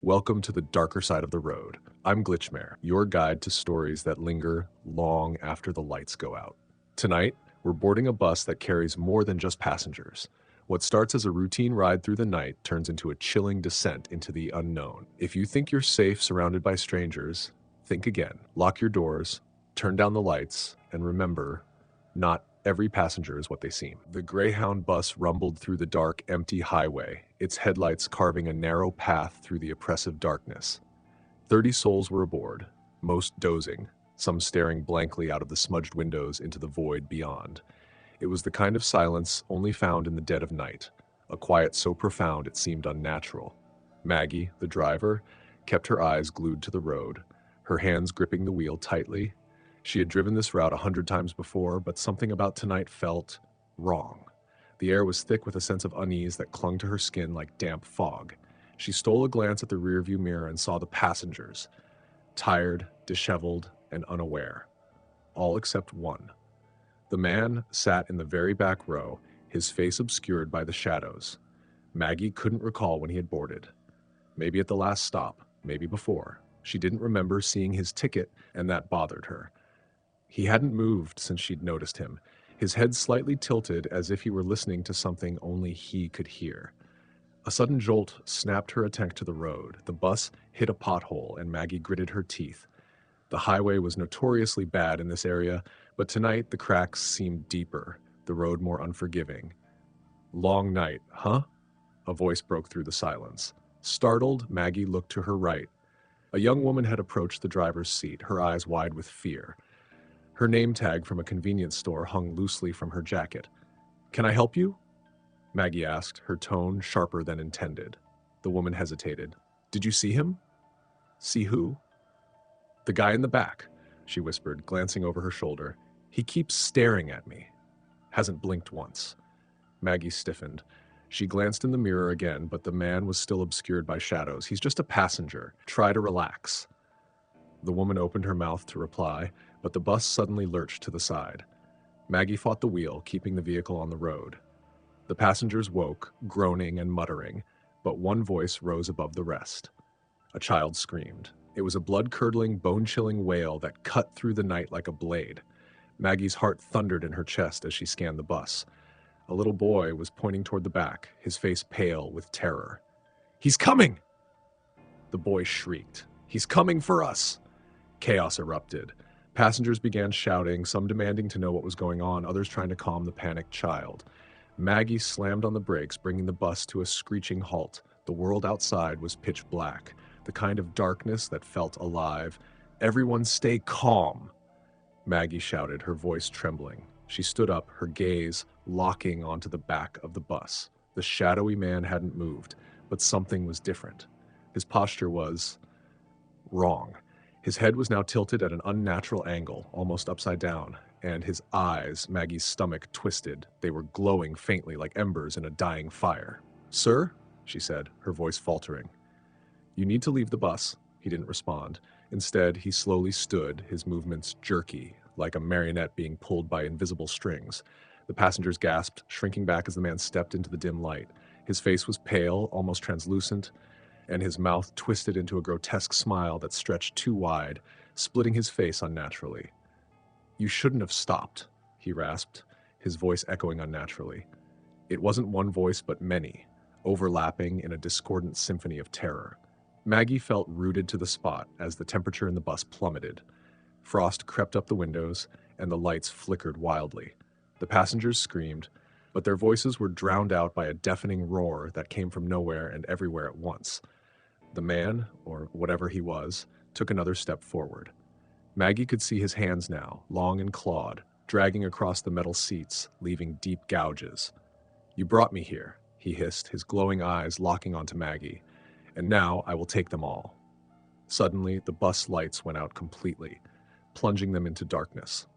Welcome to the darker side of the road. I'm Glitchmare, your guide to stories that linger long after the lights go out. Tonight, we're boarding a bus that carries more than just passengers. What starts as a routine ride through the night turns into a chilling descent into the unknown. If you think you're safe surrounded by strangers, think again. Lock your doors, turn down the lights, and remember, not every passenger is what they seem. The Greyhound bus rumbled through the dark, empty highway, its headlights carving a narrow path through the oppressive darkness. 30 souls were aboard, most dozing, some staring blankly out of the smudged windows into the void beyond. It was the kind of silence only found in the dead of night, a quiet so profound it seemed unnatural. Maggie, the driver, kept her eyes glued to the road, her hands gripping the wheel tightly. She had driven this route 100 times before, but something about tonight felt wrong. The air was thick with a sense of unease that clung to her skin like damp fog. She stole a glance at the rearview mirror and saw the passengers, tired, disheveled, and unaware. All except one. The man sat in the very back row, his face obscured by the shadows. Maggie couldn't recall when he had boarded. Maybe at the last stop, maybe before. She didn't remember seeing his ticket, and that bothered her. He hadn't moved since she'd noticed him, his head slightly tilted as if he were listening to something only he could hear. A sudden jolt snapped her attention to the road. The bus hit a pothole, and Maggie gritted her teeth. The highway was notoriously bad in this area, but tonight the cracks seemed deeper, the road more unforgiving. "Long night, huh?" A voice broke through the silence. Startled, Maggie looked to her right. A young woman had approached the driver's seat, her eyes wide with fear. Her name tag from a convenience store hung loosely from her jacket. "Can I help you?" Maggie asked, her tone sharper than intended. The woman hesitated. "Did you see him?" "See who?" "The guy in the back," she whispered, glancing over her shoulder. "He keeps staring at me. Hasn't blinked once." Maggie stiffened. She glanced in the mirror again, but the man was still obscured by shadows. "He's just a passenger. Try to relax." The woman opened her mouth to reply, but the bus suddenly lurched to the side. Maggie fought the wheel, keeping the vehicle on the road. The passengers woke, groaning and muttering, but one voice rose above the rest. A child screamed. It was a blood-curdling, bone-chilling wail that cut through the night like a blade. Maggie's heart thundered in her chest as she scanned the bus. A little boy was pointing toward the back, his face pale with terror. "He's coming!" The boy shrieked. "He's coming for us!" Chaos erupted. Passengers began shouting, some demanding to know what was going on, others trying to calm the panicked child. Maggie slammed on the brakes, bringing the bus to a screeching halt. The world outside was pitch black, the kind of darkness that felt alive. "Everyone stay calm," Maggie shouted, her voice trembling. She stood up, her gaze locking onto the back of the bus. The shadowy man hadn't moved, but something was different. His posture was wrong. His head was now tilted at an unnatural angle, almost upside down, and his eyes, Maggie's stomach twisted. They were glowing faintly like embers in a dying fire. "Sir?" she said, her voice faltering. "You need to leave the bus." He didn't respond. Instead, he slowly stood, his movements jerky, like a marionette being pulled by invisible strings. The passengers gasped, shrinking back as the man stepped into the dim light. His face was pale, almost translucent, and his mouth twisted into a grotesque smile that stretched too wide, splitting his face unnaturally. "You shouldn't have stopped," he rasped, his voice echoing unnaturally. It wasn't one voice, but many, overlapping in a discordant symphony of terror. Maggie felt rooted to the spot as the temperature in the bus plummeted. Frost crept up the windows, and the lights flickered wildly. The passengers screamed, but their voices were drowned out by a deafening roar that came from nowhere and everywhere at once. The man, or whatever he was, took another step forward. Maggie could see his hands now, long and clawed, dragging across the metal seats, leaving deep gouges. "You brought me here," he hissed, his glowing eyes locking onto Maggie. "And now I will take them all." Suddenly, the bus lights went out completely, plunging them into darkness.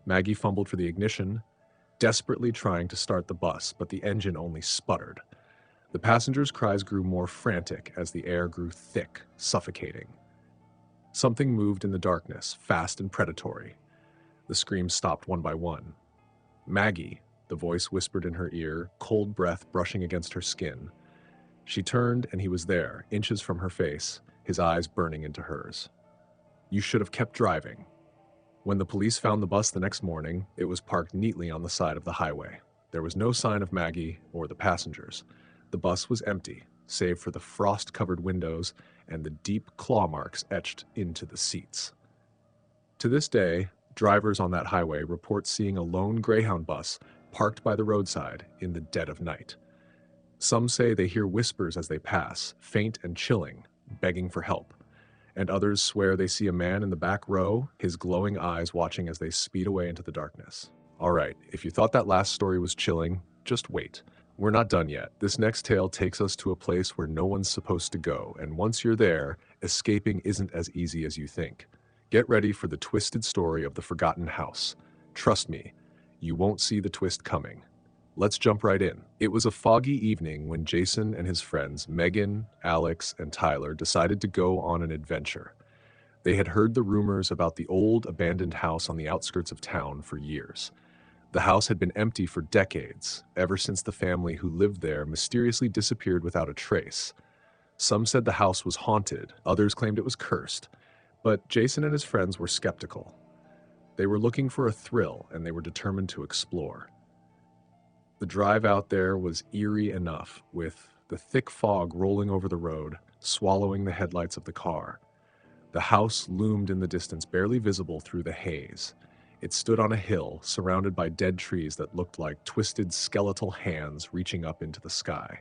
Maggie fumbled for the ignition, desperately trying to start the bus, but the engine only sputtered. The passengers' cries grew more frantic as the air grew thick, suffocating. Something moved in the darkness, fast and predatory. The screams stopped one by one. "Maggie," the voice whispered in her ear, cold breath brushing against her skin. She turned and he was there, inches from her face, his eyes burning into hers. You should have kept driving. When the police found the bus the next morning, it was parked neatly on the side of the highway. There was no sign of Maggie or the passengers. The bus was empty, save for the frost-covered windows and the deep claw marks etched into the seats. To this day, drivers on that highway report seeing a lone Greyhound bus parked by the roadside in the dead of night. Some say they hear whispers as they pass, faint and chilling, begging for help. And others swear they see a man in the back row, his glowing eyes watching as they speed away into the darkness. All right, if you thought that last story was chilling, just wait. We're not done yet. This next tale takes us to a place where no one's supposed to go, and once you're there, escaping isn't as easy as you think. Get ready for the twisted story of the Forgotten House. Trust me, you won't see the twist coming. Let's jump right in. It was a foggy evening when Jason and his friends, Megan, Alex, and Tyler, decided to go on an adventure. They had heard the rumors about the old abandoned house on the outskirts of town for years. The house had been empty for decades, ever since the family who lived there mysteriously disappeared without a trace. Some said the house was haunted, others claimed it was cursed, but Jason and his friends were skeptical. They were looking for a thrill, and they were determined to explore. The drive out there was eerie enough, with the thick fog rolling over the road, swallowing the headlights of the car. The house loomed in the distance, barely visible through the haze. It stood on a hill, surrounded by dead trees that looked like twisted skeletal hands reaching up into the sky.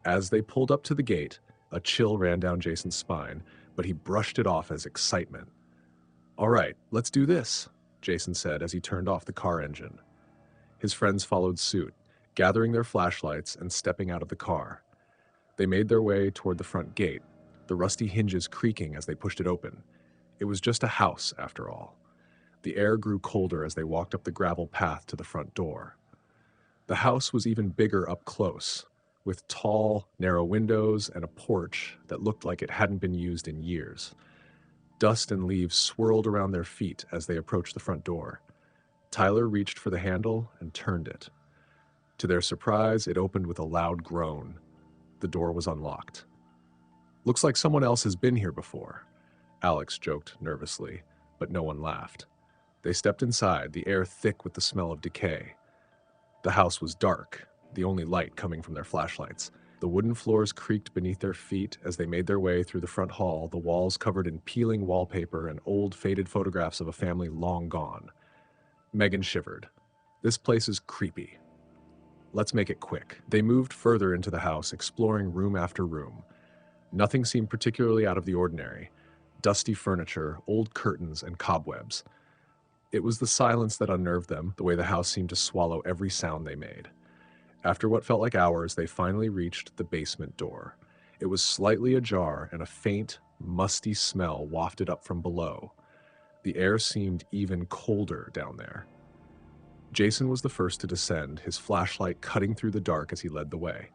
As they pulled up to the gate, a chill ran down Jason's spine, but he brushed it off as excitement. "All right, let's do this," Jason said as he turned off the car engine. His friends followed suit, gathering their flashlights and stepping out of the car. They made their way toward the front gate, the rusty hinges creaking as they pushed it open. It was just a house, after all. The air grew colder as they walked up the gravel path to the front door. The house was even bigger up close, with tall, narrow windows and a porch that looked like it hadn't been used in years. Dust and leaves swirled around their feet as they approached the front door. Tyler reached for the handle and turned it. To their surprise, it opened with a loud groan. The door was unlocked. "Looks like someone else has been here before," Alex joked nervously, but no one laughed. They stepped inside, the air thick with the smell of decay. The house was dark, the only light coming from their flashlights. The wooden floors creaked beneath their feet as they made their way through the front hall, the walls covered in peeling wallpaper and old faded photographs of a family long gone. Megan shivered. "This place is creepy. Let's make it quick." They moved further into the house, exploring room after room. Nothing seemed particularly out of the ordinary. Dusty furniture, old curtains, and cobwebs. It was the silence that unnerved them, the way the house seemed to swallow every sound they made. After what felt like hours, they finally reached the basement door. It was slightly ajar, and a faint, musty smell wafted up from below. The air seemed even colder down there. Jason was the first to descend, his flashlight cutting through the dark as he led the way.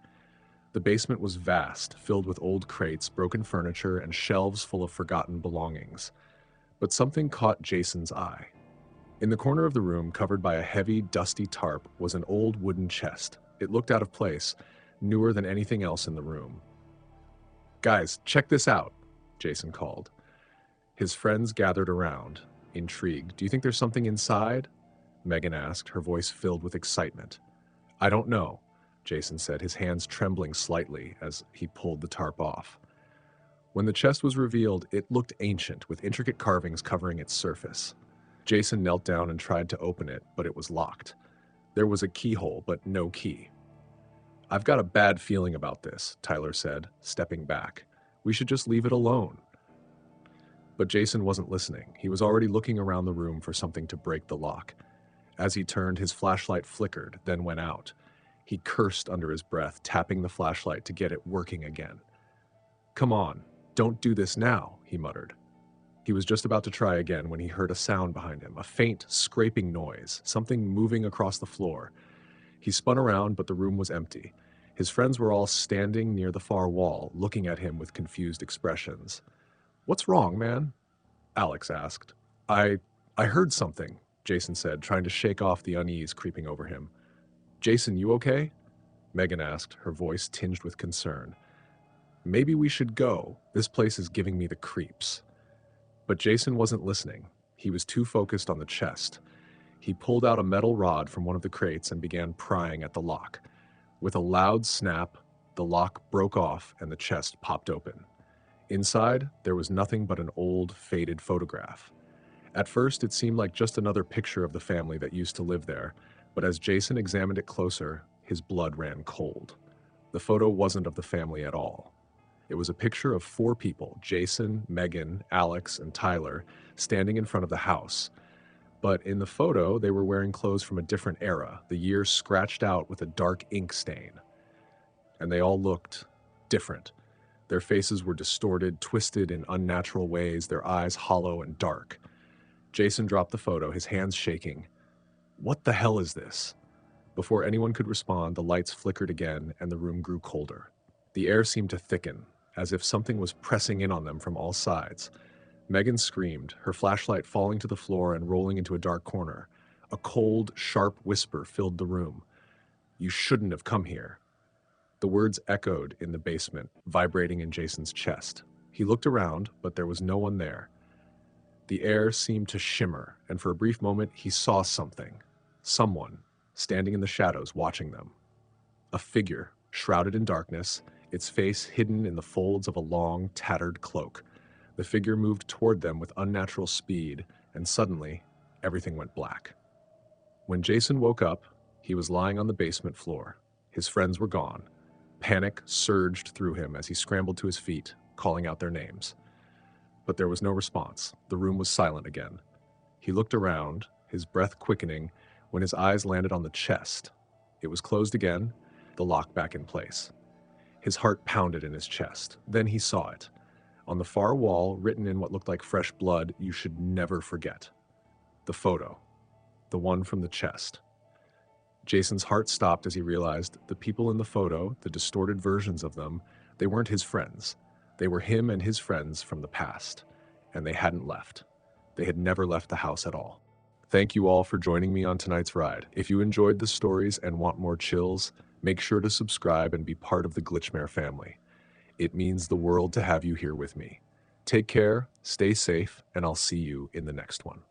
The basement was vast, filled with old crates, broken furniture, and shelves full of forgotten belongings. But something caught Jason's eye. In the corner of the room, covered by a heavy, dusty tarp, was an old wooden chest. It looked out of place, newer than anything else in the room. "Guys, check this out," Jason called. His friends gathered around, intrigued. "Do you think there's something inside?" Megan asked, her voice filled with excitement. "I don't know," Jason said, his hands trembling slightly as he pulled the tarp off. When the chest was revealed, it looked ancient, with intricate carvings covering its surface. Jason knelt down and tried to open it, but it was locked. There was a keyhole, but no key. "I've got a bad feeling about this," Tyler said, stepping back. "We should just leave it alone." But Jason wasn't listening. He was already looking around the room for something to break the lock. As he turned, his flashlight flickered, then went out. He cursed under his breath, tapping the flashlight to get it working again. "Come on, don't do this now," he muttered. He was just about to try again when he heard a sound behind him, a faint, scraping noise, something moving across the floor. He spun around, but the room was empty. His friends were all standing near the far wall, looking at him with confused expressions. "What's wrong, man?" Alex asked. I heard something," Jason said, trying to shake off the unease creeping over him. "Jason, you okay?" Megan asked, her voice tinged with concern. Maybe we should go. This place is giving me the creeps. But Jason wasn't listening. He was too focused on the chest. He pulled out a metal rod from one of the crates and began prying at the lock. With a loud snap, the lock broke off and the chest popped open. Inside, there was nothing but an old, faded photograph. At first, it seemed like just another picture of the family that used to live there, but as Jason examined it closer, his blood ran cold. The photo wasn't of the family at all. It was a picture of 4 people, Jason, Megan, Alex, and Tyler, standing in front of the house. But in the photo, they were wearing clothes from a different era, the years scratched out with a dark ink stain. And they all looked different. Their faces were distorted, twisted in unnatural ways, their eyes hollow and dark. Jason dropped the photo, his hands shaking. What the hell is this? Before anyone could respond, the lights flickered again and the room grew colder. The air seemed to thicken, as if something was pressing in on them from all sides. Megan screamed, her flashlight falling to the floor and rolling into a dark corner. A cold, sharp whisper filled the room. You shouldn't have come here. The words echoed in the basement, vibrating in Jason's chest. He looked around, but there was no one there. The air seemed to shimmer, and for a brief moment he saw something. Someone, standing in the shadows, watching them. A figure, shrouded in darkness, its face hidden in the folds of a long, tattered cloak. The figure moved toward them with unnatural speed, and suddenly, everything went black. When Jason woke up, he was lying on the basement floor. His friends were gone. Panic surged through him as he scrambled to his feet, calling out their names. But there was no response. The room was silent again. He looked around, his breath quickening, when his eyes landed on the chest. It was closed again, the lock back in place. His heart pounded in his chest. Then he saw it. On the far wall, written in what looked like fresh blood, you should never forget. The photo. The one from the chest. Jason's heart stopped as he realized the people in the photo, the distorted versions of them, they weren't his friends. They were him and his friends from the past. And they hadn't left. They had never left the house at all. Thank you all for joining me on tonight's ride. If you enjoyed the stories and want more chills, make sure to subscribe and be part of the Glitchmare family. It means the world to have you here with me. Take care, stay safe, and I'll see you in the next one.